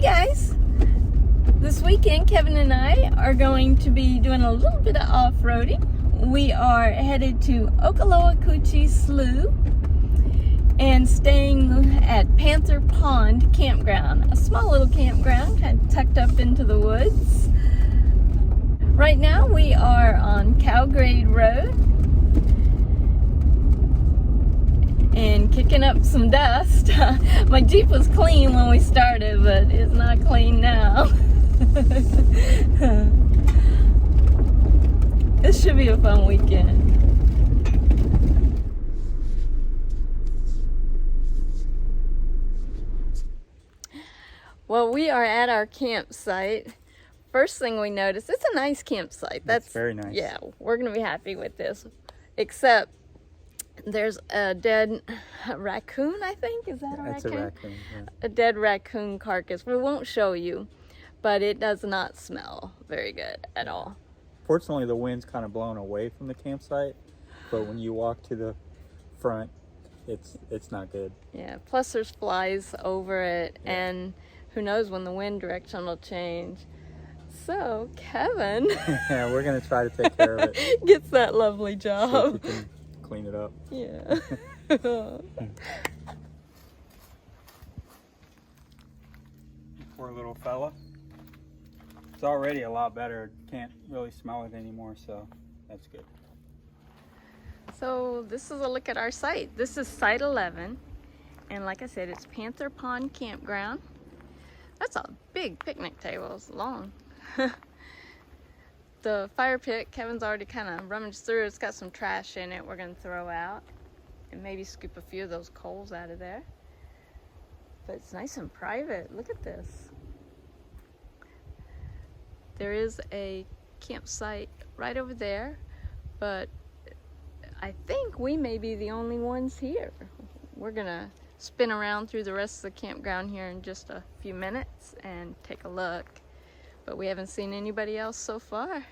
Hey guys! This weekend, Kevin and I are going to be doing a little bit of off-roading. We are headed to Okaloacoochee Slough and staying at Panther Pond Campground, a small little campground kind of tucked up into the woods. Right now we are on Campground Road and kicking up some dust. My Jeep was clean when we started, but it's not clean now. This should be a fun weekend. Well, we are at our campsite. First thing we noticed, it's a nice campsite. That's very nice. Yeah, we're gonna be happy with this. Except there's a dead raccoon, I think. Is that a raccoon? It's a raccoon, yeah. A dead raccoon carcass. We won't show you, but it does not smell very good at all. Fortunately, the wind's kind of blowing away from the campsite, but when you walk to the front, it's not good. Yeah, plus there's flies over it, Yeah. and who knows when the wind direction will change. So, Kevin Yeah, we're going to try to take care of it. gets that lovely So job. we can clean it up. Yeah. Poor little fella. It's already a lot better. Can't really smell it anymore, so that's good. So this is a look at our site. This is site 11, and like I said, it's Panther Pond Campground. That's a big picnic table. It's long. The fire pit, Kevin's already kind of rummaged through. It's got some trash in it we're going to throw out and maybe scoop a few of those coals out of there. But it's nice and private. Look at this. There is a campsite right over there, but I think we may be the only ones here. We're gonna spin around through the rest of the campground here in just a few minutes and take a look, but we haven't seen anybody else so far.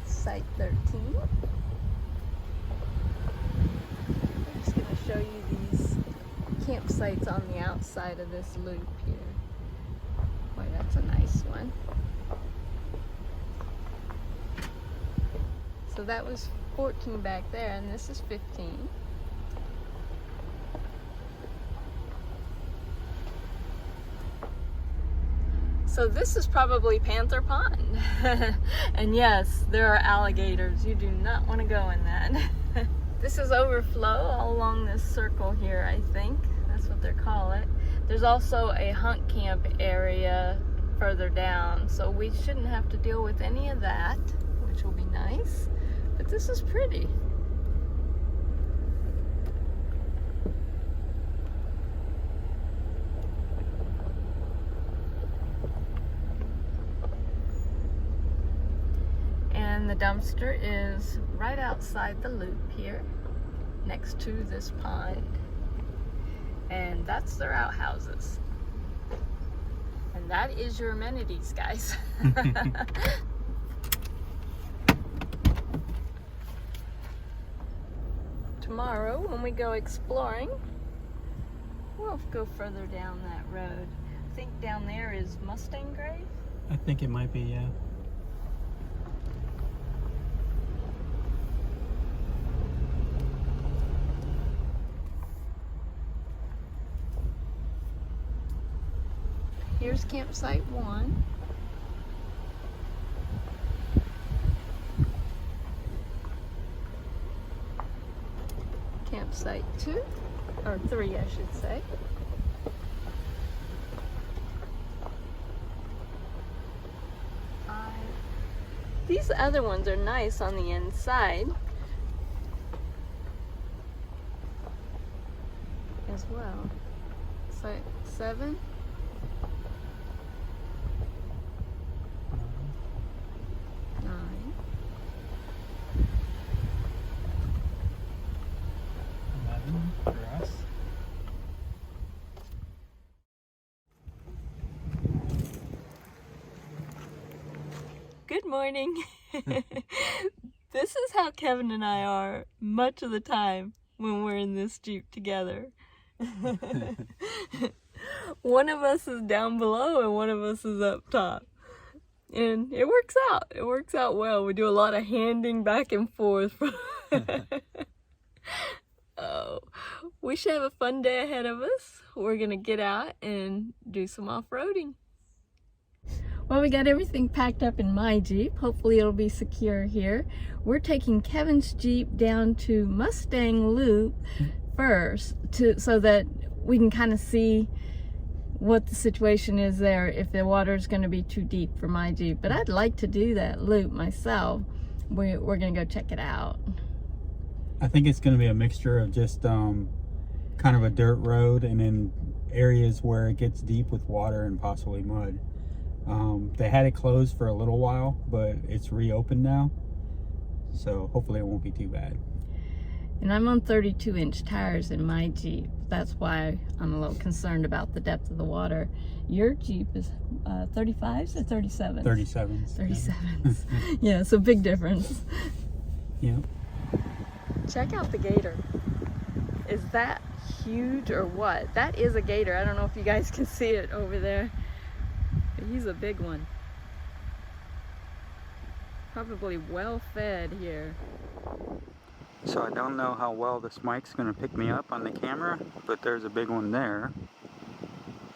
Site 13. I'm just going to show you these campsites on the outside of this loop here. Boy, that's a nice one. So that was 14 back there, and this is 15. So this is probably Panther Pond. And yes, there are alligators. You do not want to go in that. This is overflow all along this circle here, I think. That's what they call it. There's also a hunt camp area further down, so we shouldn't have to deal with any of that, which will be nice. But this is pretty. And the dumpster is right outside the loop here, next to this pond. And that's their outhouses. And that is your amenities, guys. Tomorrow, when we go exploring, we'll go further down that road. I think down there is Mustang Grave. I think it might be, yeah. Here's campsite 1. Campsite 2, or 3 I should say. These other ones are nice on the inside as well. Site 7. For us. Good morning. This is how Kevin and I are much of the time when we're in this Jeep together. One of us is down below and one of us is up top. And it works out. It works out well. We do a lot of handing back and forth. Oh, we should have a fun day ahead of us. We're going to get out and do some off-roading. Well, we got everything packed up in my Jeep. Hopefully it'll be secure here. We're taking Kevin's Jeep down to Mustang Loop first so that we can kind of see what the situation is there, if the water is going to be too deep for my Jeep. But I'd like to do that loop myself. We're going to go check it out. I think it's going to be a mixture of just kind of a dirt road and then areas where it gets deep with water and possibly mud. They had it closed for a little while, but it's reopened now. So hopefully it won't be too bad. And I'm on 32-inch tires in my Jeep. That's why I'm a little concerned about the depth of the water. Your Jeep is 35s or 37s? 37s. 37s. Yeah, so big difference. Yeah. Check out the gator. Is that huge or what? That is a gator. I don't know if you guys can see it over there. But he's a big one. Probably well fed here. So I don't know how well this mic's going to pick me up on the camera, but there's a big one there.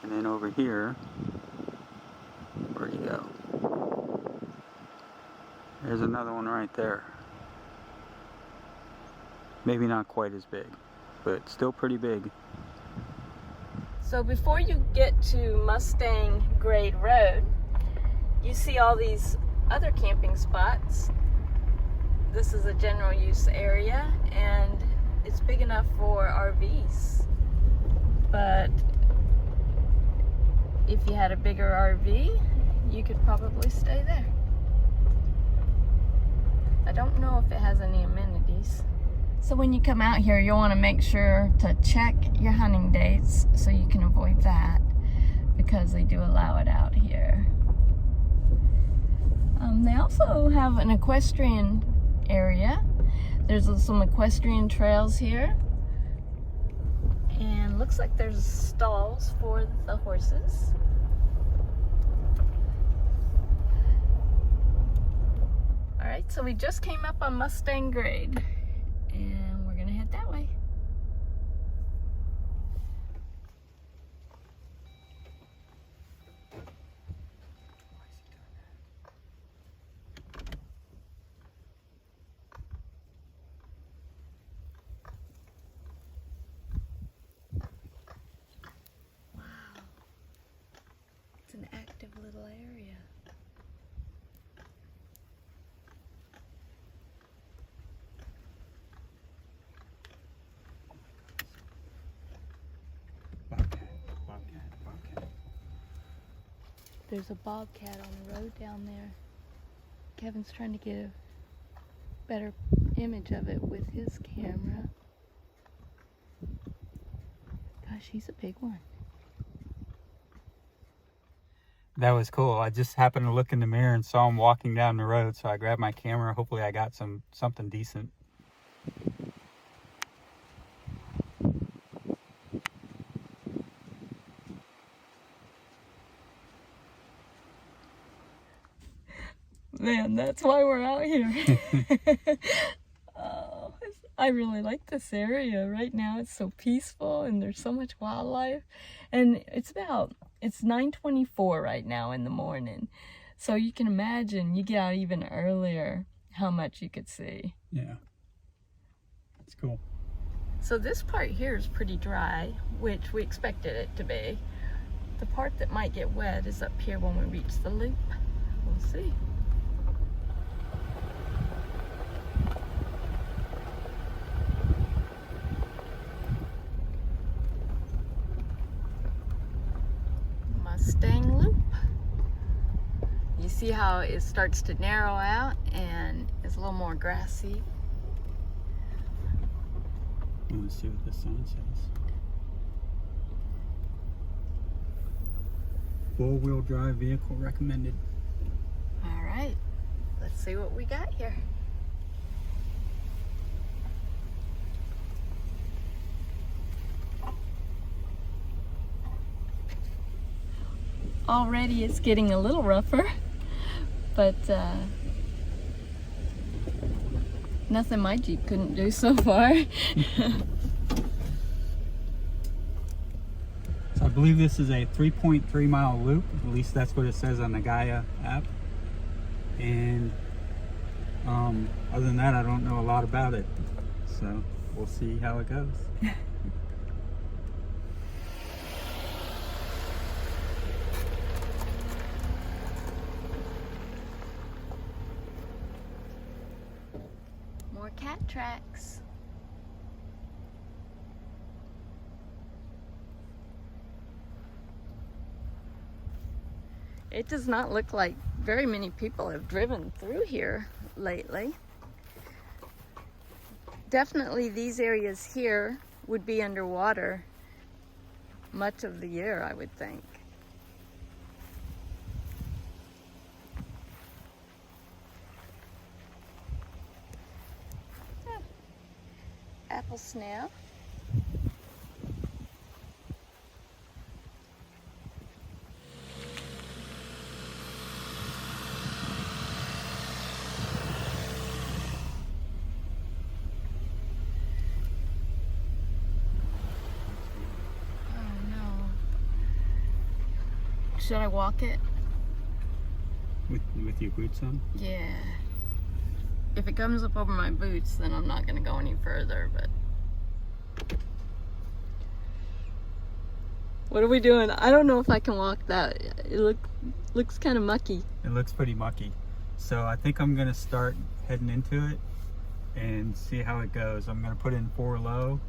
And then over here, where'd he go? There's another one right there. Maybe not quite as big, but still pretty big. So before you get to Mustang Grade Road, you see all these other camping spots. This is a general use area and it's big enough for RVs. But if you had a bigger RV, you could probably stay there. I don't know if it has any amenities. So when you come out here, you'll want to make sure to check your hunting dates so you can avoid that, because they do allow it out here. They also have an equestrian area. There's some equestrian trails here. And looks like there's stalls for the horses. Alright, so we just came up on Mustang Grade. And we're gonna head that way. Wow. It's an active little area. There's a bobcat on the road down there. Kevin's trying to get a better image of it with his camera. Gosh, he's a big one. That was cool. I just happened to look in the mirror and saw him walking down the road, so I grabbed my camera. Hopefully I got something decent. Man, that's why we're out here. Oh, I really like this area right now. It's so peaceful and there's so much wildlife. And it's 9:24 right now in the morning. So you can imagine you get out even earlier how much you could see. Yeah. It's cool. So this part here is pretty dry, which we expected it to be. The part that might get wet is up here when we reach the loop. We'll see. Mustang Loop. You see how it starts to narrow out and it's a little more grassy. Let's see what the sign says. 4-wheel drive vehicle recommended. All right, Let's see what we got here. Already it's getting a little rougher, but nothing my Jeep couldn't do so far. So I believe this is a 3.3 mile loop. At least that's what it says on the Gaia app. And other than that, I don't know a lot about it. So we'll see how it goes. More cat tracks. It does not look like very many people have driven through here lately. Definitely these areas here would be underwater much of the year, I would think. Apple snail. Should I walk it? With your boots on? Yeah. If it comes up over my boots, then I'm not gonna go any further, but. What are we doing? I don't know if I can walk that. It looks kind of mucky. It looks pretty mucky. So I think I'm gonna start heading into it and see how it goes. I'm gonna put in 4 low.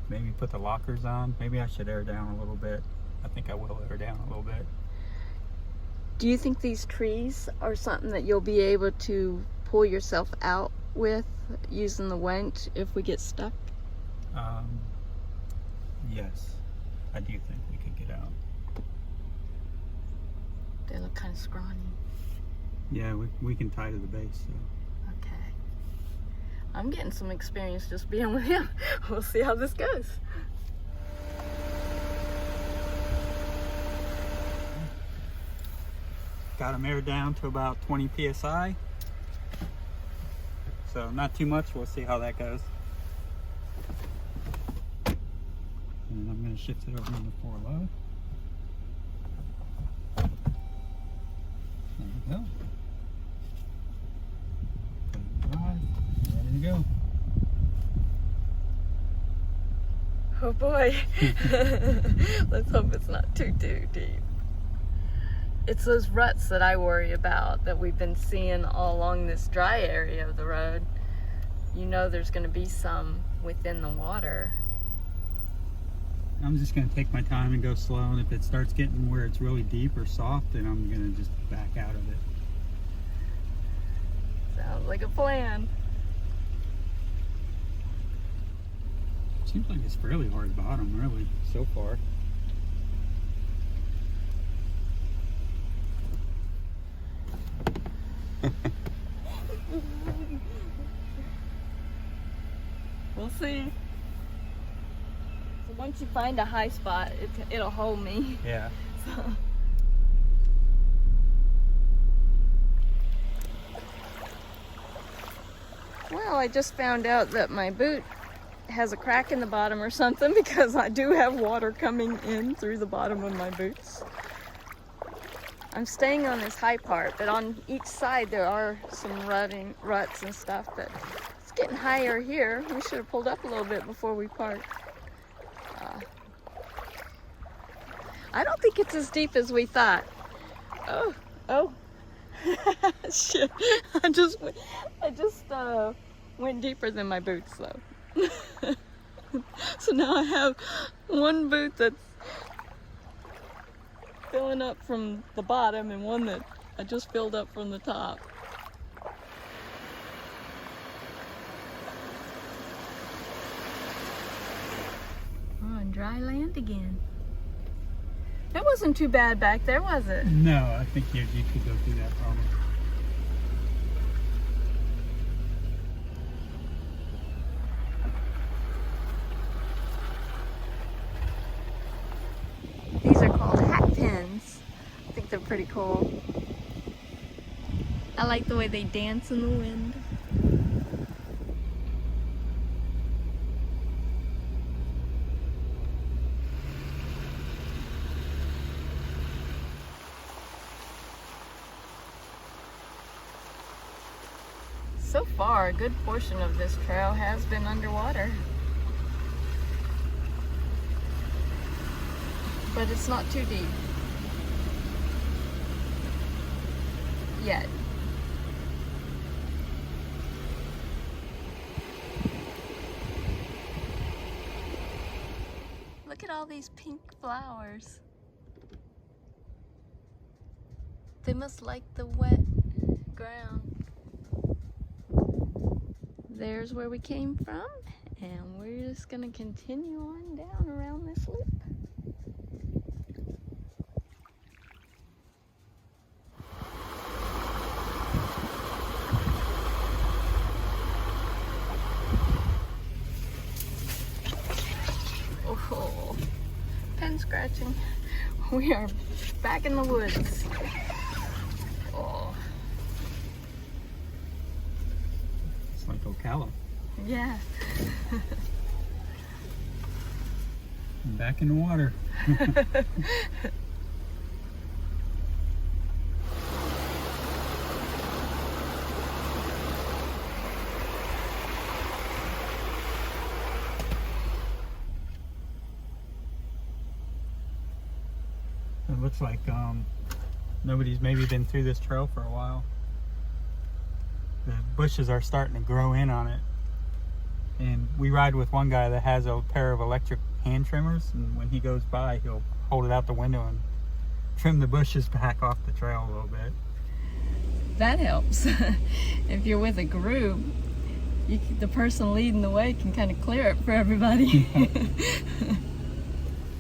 Maybe put the lockers on. Maybe I should air down a little bit. I think I will air down a little bit. Do you think these trees are something that you'll be able to pull yourself out with using the winch if we get stuck? Yes, I do think we could get out. They look kind of scrawny. Yeah, we can tie to the base. So. Okay. I'm getting some experience just being with him. We'll see how this goes. Got them aired down to about 20 psi. So not too much. We'll see how that goes. And I'm going to shift it over into 4 low. There we go. Put it in drive. Ready to go. Oh boy. Let's hope it's not too deep. It's those ruts that I worry about that we've been seeing all along this dry area of the road. You know there's going to be some within the water. I'm just going to take my time and go slow, and if it starts getting where it's really deep or soft, then I'm going to just back out of it. Sounds like a plan. Seems like it's fairly hard bottom, really, so far. We'll see. So once you find a high spot, it'll hold me. Yeah. So. Well, I just found out that my boot has a crack in the bottom or something because I do have water coming in through the bottom of my boots. I'm staying on this high part, but on each side there are some ruts and stuff, but it's getting higher here. We should have pulled up a little bit before we parked. I don't think it's as deep as we thought. Oh. Shit. I just went deeper than my boots though. So now I have one boot that's filling up from the bottom and one that I just filled up from the top. We're on dry land again. It wasn't too bad back there, was it? No, I think you could go through that probably. These are called hat pins. I think they're pretty cool. I like the way they dance in the wind. So far, a good portion of this trail has been underwater. But it's not too deep. Yet. Look at all these pink flowers. They must like the wet ground. There's where we came from, and we're just gonna continue on down around this loop. Oh, pen scratching. We are back in the woods. Oh. It's like Ocala. Yeah. I'm back in the water. It looks like nobody's maybe been through this trail for a while. The bushes are starting to grow in on it. And we ride with one guy that has a pair of electric hand trimmers, and when he goes by, he'll hold it out the window and trim the bushes back off the trail a little bit. That helps. If you're with a group, the person leading the way can kind of clear it for everybody.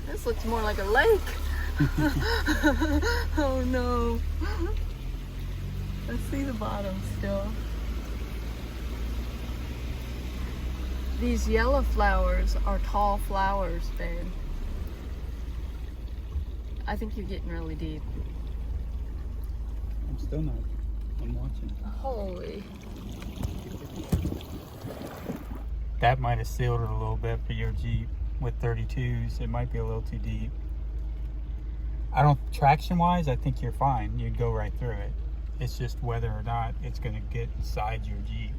This looks more like a lake. Oh no. I see the bottom still. These yellow flowers are tall flowers, babe. I think you're getting really deep. I'm still not. I'm watching. Holy. That might have sealed it a little bit for your Jeep with 32s. It might be a little too deep. Traction wise, I think you're fine. You'd go right through it. It's just whether or not it's going to get inside your Jeep.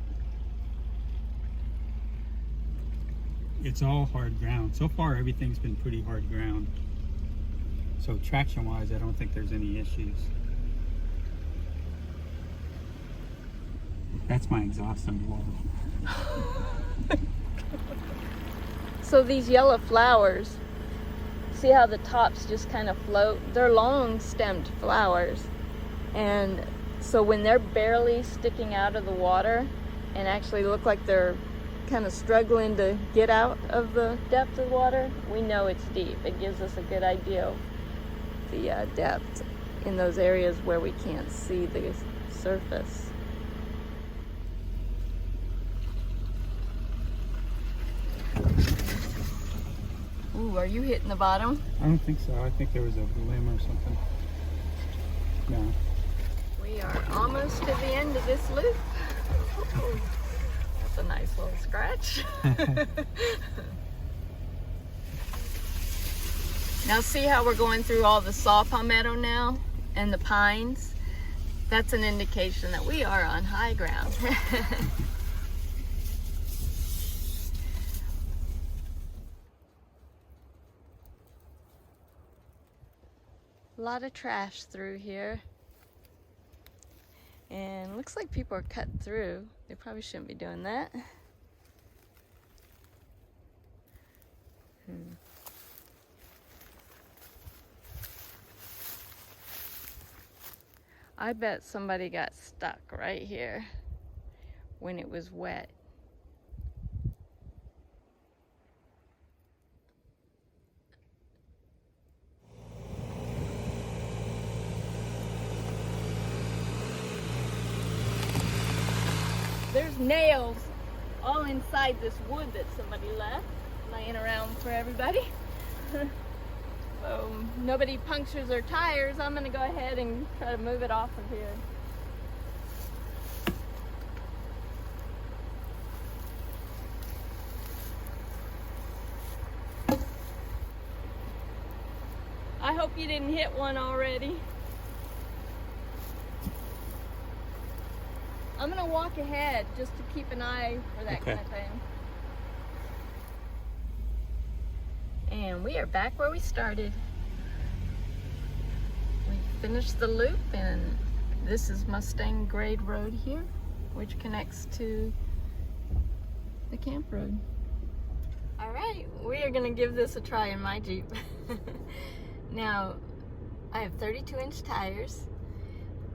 It's all hard ground. So far, everything's been pretty hard ground. So traction wise, I don't think there's any issues. That's my exhaust underwater. So these yellow flowers, see how the tops just kind of float? They're long stemmed flowers. And so when they're barely sticking out of the water and actually look like they're kind of struggling to get out of the depth of the water, we know it's deep. It gives us a good idea of the depth in those areas where we can't see the surface. Ooh, are you hitting the bottom? I don't think so. I think there was a limb or something. No. We are almost to the end of this loop. That's a nice little scratch. Now see how we're going through all the saw palmetto now and the pines? That's an indication that we are on high ground. A lot of trash through here. And looks like people are cutting through. They probably shouldn't be doing that. I bet somebody got stuck right here when it was wet. There's nails all inside this wood that somebody left laying around for everybody. So nobody punctures their tires. I'm gonna go ahead and try to move it off of here. I hope you didn't hit one already. I'm gonna walk ahead just to keep an eye for that kind of thing. And we are back where we started. We finished the loop, and this is Mustang Grade Road here, which connects to the camp road. All right, we are gonna give this a try in my Jeep. Now, I have 32-inch tires.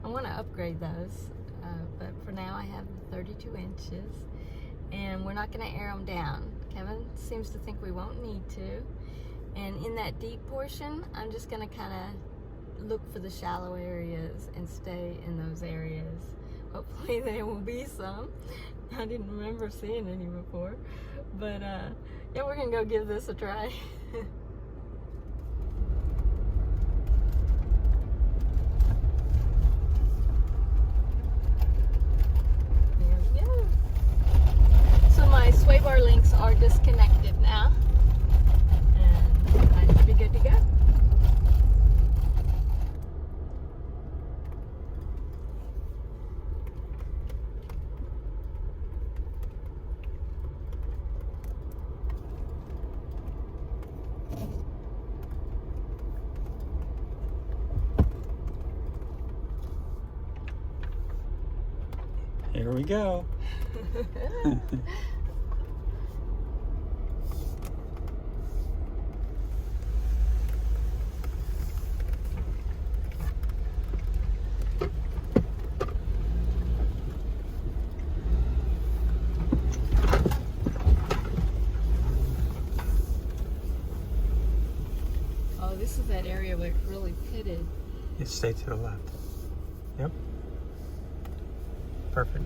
I want to upgrade those, but for now I have 32 inches, and we're not going to air them down. Kevin seems to think we won't need to. And in that deep portion, I'm just going to kind of look for the shallow areas and stay in those areas. Hopefully there will be some. I didn't remember seeing any before, but yeah, we're going to go give this a try. My sway bar links are disconnected now, and I should be good to go. Here we go. Oh, this is that area where it's really pitted. You stay to the left. Yep. Perfect.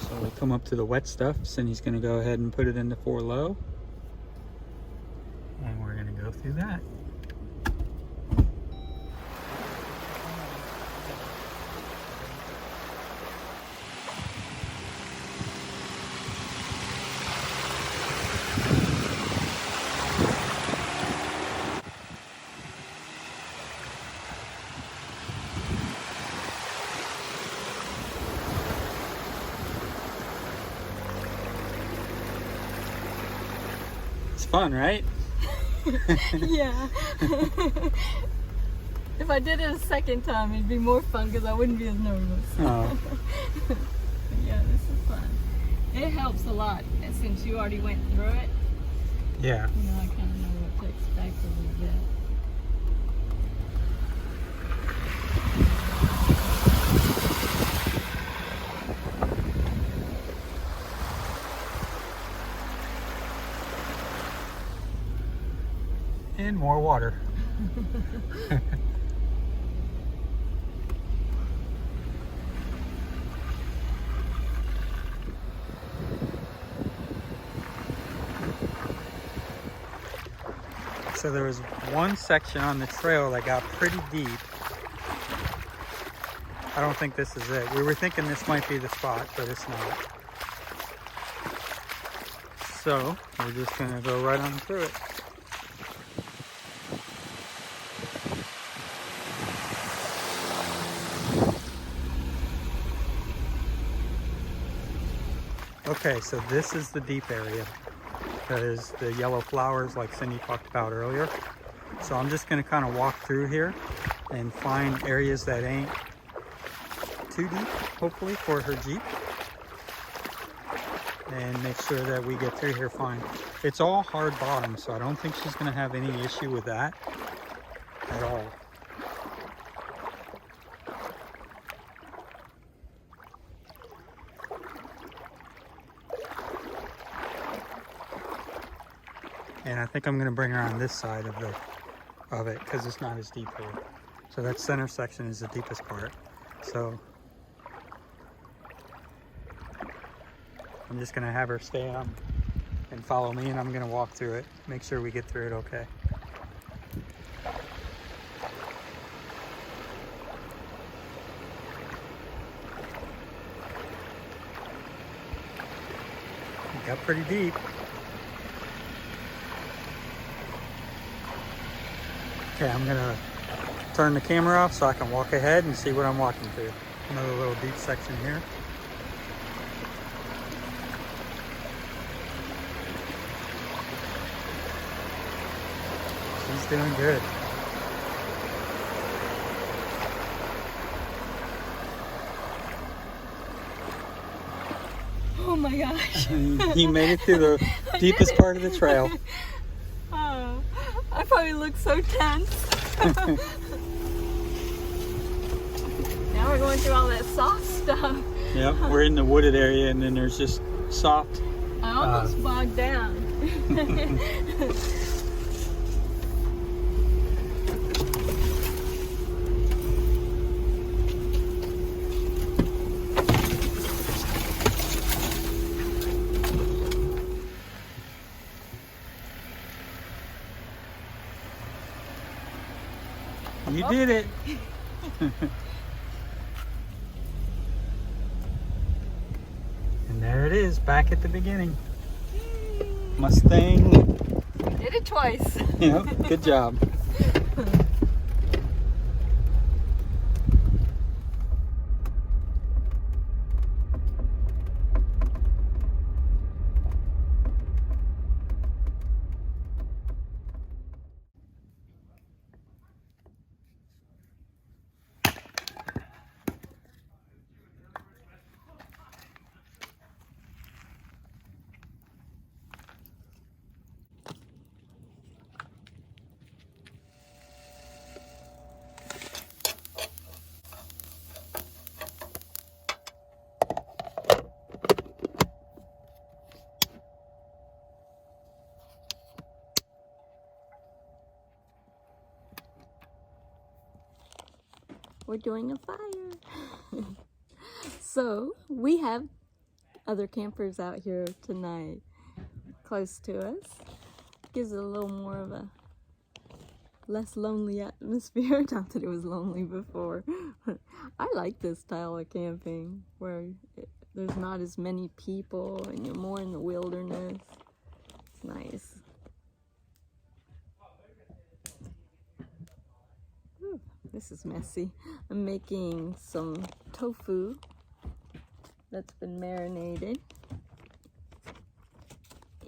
So we come up to the wet stuffs, and he's going to go ahead and put it into 4 low. And we're going to go through that. It's fun, right? Yeah. If I did it a second time, it'd be more fun because I wouldn't be as nervous. Oh. But yeah, this is fun. It helps a lot, and since you already went through it. Yeah. You know, I kind of know what to expect a little bit. And more water. So there was one section on the trail that got pretty deep. I don't think this is it. We were thinking this might be the spot, but it's not. So we're just gonna go right on through it. Okay, so this is the deep area. That is the yellow flowers like Cindy talked about earlier. So I'm just going to kind of walk through here and find areas that ain't too deep, hopefully, for her Jeep. And make sure that we get through here fine. It's all hard bottom, so I don't think she's going to have any issue with that at all. And I think I'm gonna bring her on this side of it because it's not as deep here. So that center section is the deepest part. So I'm just gonna have her stay on and follow me, and I'm gonna walk through it, make sure we get through it okay. It got pretty deep. Okay, I'm gonna turn the camera off so I can walk ahead and see what I'm walking through. Another little deep section here. She's doing good. Oh my gosh. He made it through the deepest part of the trail. Oh, I probably look so tense. Now we're going through all that soft stuff. Yep, we're in the wooded area and then there's just soft. I almost bogged down. You did it. And there it is, back at the beginning. Mustang Loop. Did it twice. Yep, good job. We're doing a fire. So we have other campers out here tonight close to us. Gives it a little more of a less lonely atmosphere. Not that it was lonely before. I like this style of camping where there's not as many people and you're more in the wilderness. It's nice. Ooh, this is messy. I'm making some tofu that's been marinated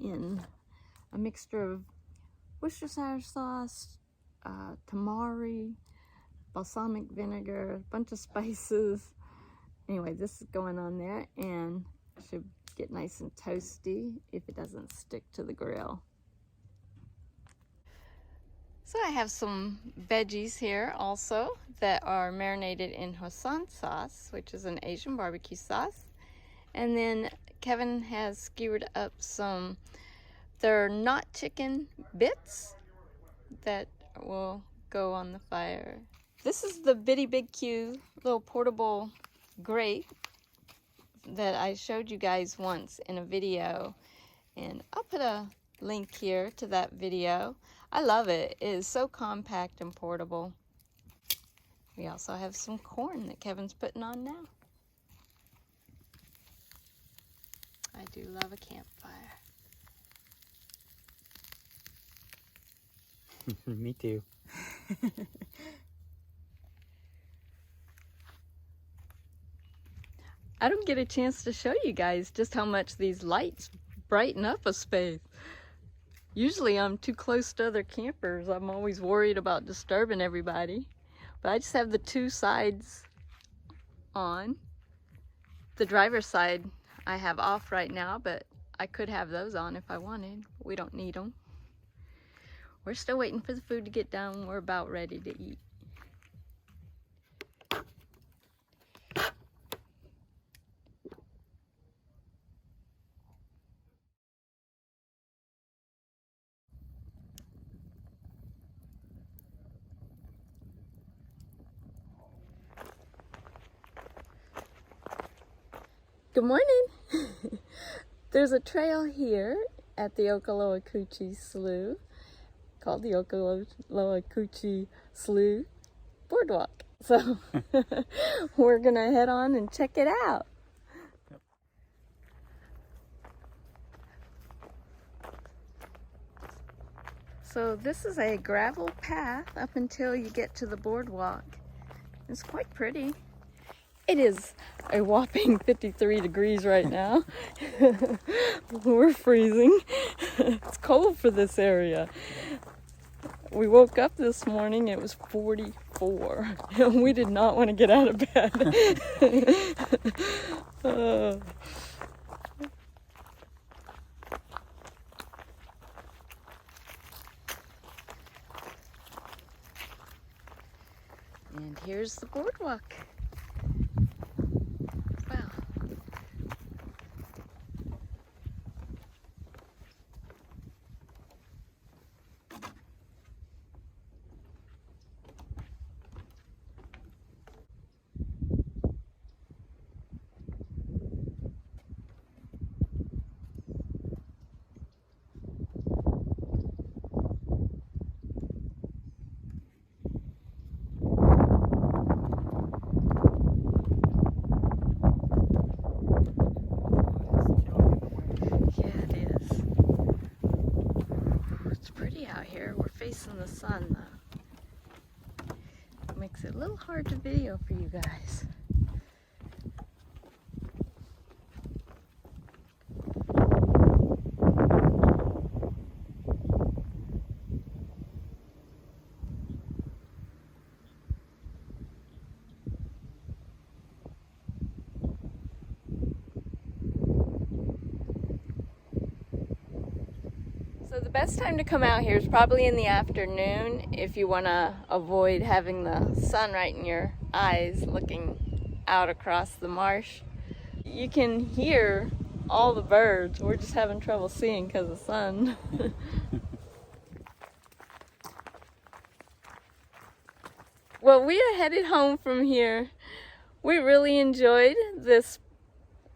in a mixture of Worcestershire sauce, tamari, balsamic vinegar, a bunch of spices. Anyway, this is going on there and should get nice and toasty if it doesn't stick to the grill. So I have some veggies here also that are marinated in Hoisin sauce, which is an Asian barbecue sauce. And then Kevin has skewered up some, they're not chicken bits that will go on the fire. This is the Bitty Big Q little portable grate that I showed you guys once in a video. And I'll put a link here to that video. I love it. It is so compact and portable. We also have some corn that Kevin's putting on now. I do love a campfire. Me too. I don't get a chance to show you guys just how much these lights brighten up a space. Usually I'm too close to other campers. I'm always worried about disturbing everybody. But I just have the two sides on. The driver's side I have off right now, but I could have those on if I wanted. We don't need them. We're still waiting for the food to get done. We're about ready to eat. Good morning. There's a trail here at the Okaloacoochee Slough called the Okaloacoochee Slough Boardwalk. So we're gonna head on and check it out. So this is a gravel path up until you get to the boardwalk. It's quite pretty. It is a whopping 53 degrees right now. We're freezing. It's cold for this area. We woke up this morning, it was 44. And we did not want to get out of bed. And here's the boardwalk. Wow. Facing the sun though. Makes it a little hard to video for you guys. So the best time to come out here is probably in the afternoon if you want to avoid having the sun right in your eyes looking out across the marsh. You can hear all the birds. We're just having trouble seeing because of the sun. Well, we are headed home from here. We really enjoyed this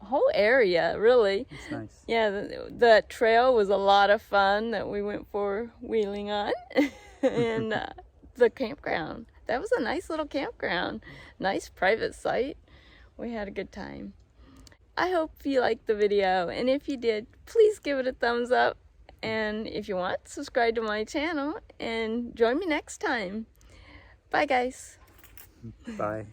whole area, really. It's nice. Yeah, the trail was a lot of fun that we went for wheeling on. And the campground, that was a nice little campground, nice private site. We had a good time. I hope you liked the video, and if you did, please give it a thumbs up, and if you want, subscribe to my channel and join me next time. Bye guys. Bye.